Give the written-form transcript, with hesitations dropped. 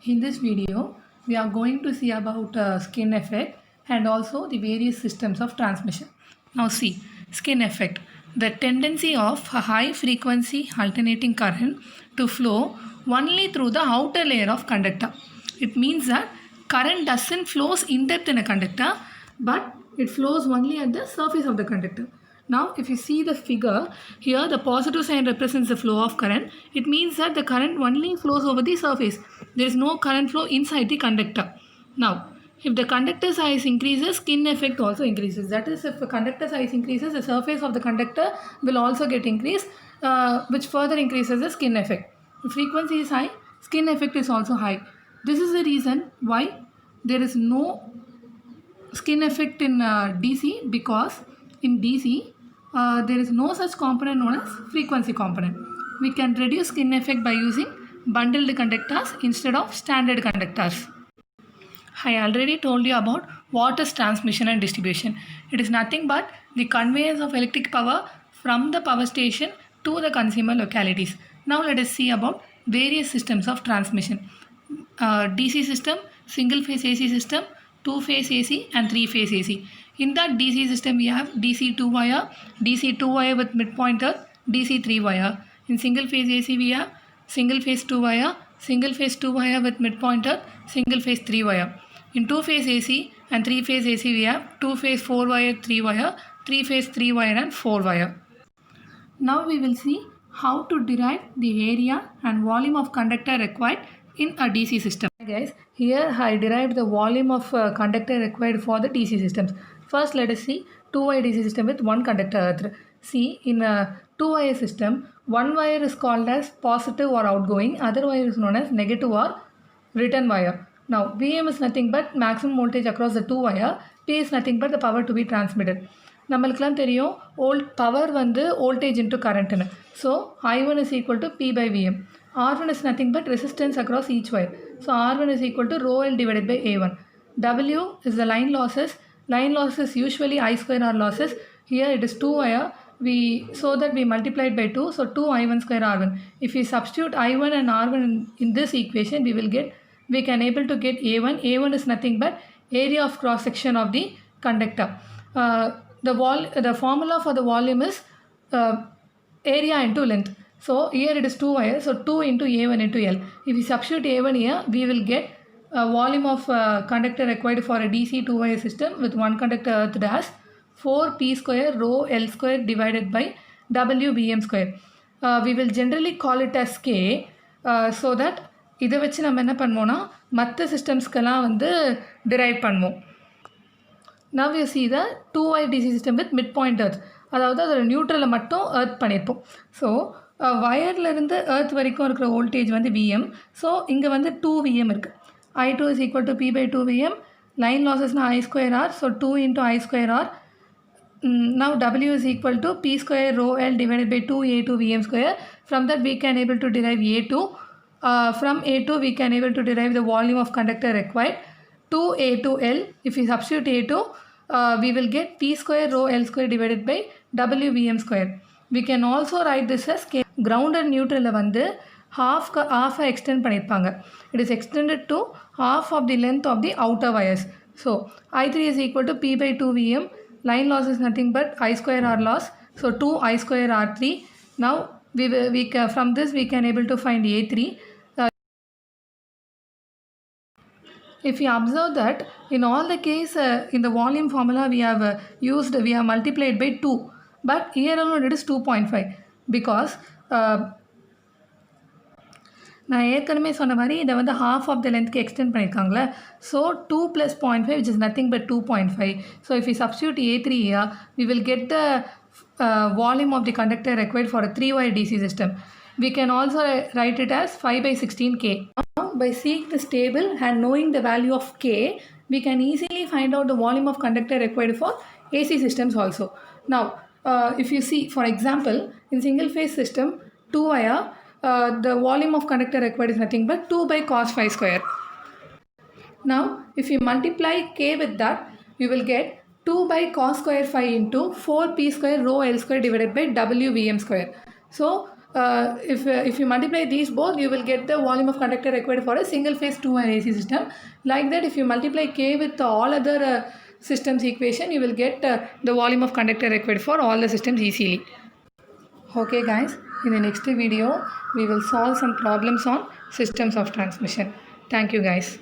In this video, we are going to see about skin effect and also the various systems of transmission. Now see, skin effect. The tendency of a high frequency alternating current to flow only through the outer layer of conductor. It means that current doesn't flows in depth in a conductor, but it flows only at the surface of the conductor. Now, if you see the figure, here the positive sign represents the flow of current. It means that the current only flows over the surface. There is no current flow inside the conductor. Now, if the conductor size increases, skin effect also increases. That is, if the conductor size increases, the surface of the conductor will also get increased, which further increases the skin effect. If frequency is high, skin effect is also high. This is the reason why there is no skin effect in DC, because in DC there is no such component known as frequency component. We can reduce skin effect by using bundled conductors instead of standard conductors. I already told you about what is transmission and distribution. It is nothing but the conveyance of electric power from the power station to the consumer localities. Now let us see about various systems of transmission. DC system, single phase AC system, two phase AC and three phase AC. In that DC system we have DC 2 wire, DC 2 wire with midpoint earth, DC 3 wire. In single phase AC we have single phase 2 wire, single phase 2 wire with midpoint earth, single phase 3 wire. In two phase AC and three phase AC we have two phase 4 wire, 3 wire, three phase 3 wire and 4 wire. Now we will see how to derive the area and volume of conductor required in a DC system. Guys, here I derived the volume of conductor required for the DC systems. First let us see two-wire DC system with one conductor earth. See, in a two-wire system, one wire is called as positive or outgoing, other wire is known as negative or return wire. Now VM is nothing but maximum voltage across the two wire, P is nothing but the power to be transmitted. நம்மளுக்குலாம் தெரியும் power வந்து voltage into current. So I1 is equal to P by VM. R1 is nothing but resistance across each wire. So R1 is equal to rho L divided by A1. W is the line losses. Line losses usually I square R losses. Here it is 2 wire. So that we multiplied by 2. So 2 I1 square R1. If we substitute I1 and R1 in this equation, we can able to get A1. A1 is nothing but area of cross section of the conductor. The formula for the volume is area into length. So here it is 2 wires, so 2 into A1 into L. If we substitute A1 here, we will get a volume of conductor required for a DC 2-wire system with one conductor earthed as 4P square rho L square divided by WBM square. We will generally call it as K, so that இதை வச்சு நம்ம என்ன பண்ணுவோம்னா மற்ற சிஸ்டம்ஸ்க்கெல்லாம் வந்து derive பண்ணுவோம். Now you see the 2-wire DC system with midpoint earth. அதாவது அதோட நியூட்ரலில் மட்டும் earth பண்ணியிருப்போம். ஸோ வயர்லேருந்து earth வரைக்கும் இருக்கிற வோல்டேஜ் வந்து VM. ஸோ இங்கே வந்து 2 VM இருக்குது. I2 is equal to P by 2 VM. Line லாஸஸ்னால் I square R. So 2 into I square R. Now W is equal to P square rho L divided by 2 A2 VM square. From that we can able to derive A2. From A2 we can able to derive the volume of conductor required. 2A2L. If we substitute A2, we will get P square rho L square divided by WVM square. We can also write this as K. Ground and neutral வந்து half extend பண்ணியிருப்பாங்க. It is extended to half of the length of the outer wires. So I3 is equal to P by 2 VM. Line loss is nothing but I square R loss. So 2 I square R3. Now from this we can able to find A3. If you observe that in all the case in the volume formula we have multiplied by 2, but here alone it is 2.5 because நான் ஏற்கனவே சொன்ன மாதிரி இதை வந்து half of the length extend பண்ணியிருக்காங்களே. So 2 plus 0.5 which is nothing but 2.5. So if we substitute A3 here, we will get the volume of the conductor required for a 3-wire DC system. We can also write it as 5 by 16 K. Now, by seeing this table and knowing the value of K, we can easily find out the volume of conductor required for AC systems also. Now, if you see, for example, in single phase system, 2 wire, the volume of conductor required is nothing but 2 by cos phi square. Now, if you multiply K with that, you will get 2 by cos square phi into 4P square rho L square divided by WVM square. So, if you multiply these both, you will get the volume of conductor required for a single phase 2-wire AC system. Like that, if you multiply K with all other systems equation, you will get the volume of conductor required for all the systems easily. Okay guys, in the next video, we will solve some problems on systems of transmission. Thank you guys.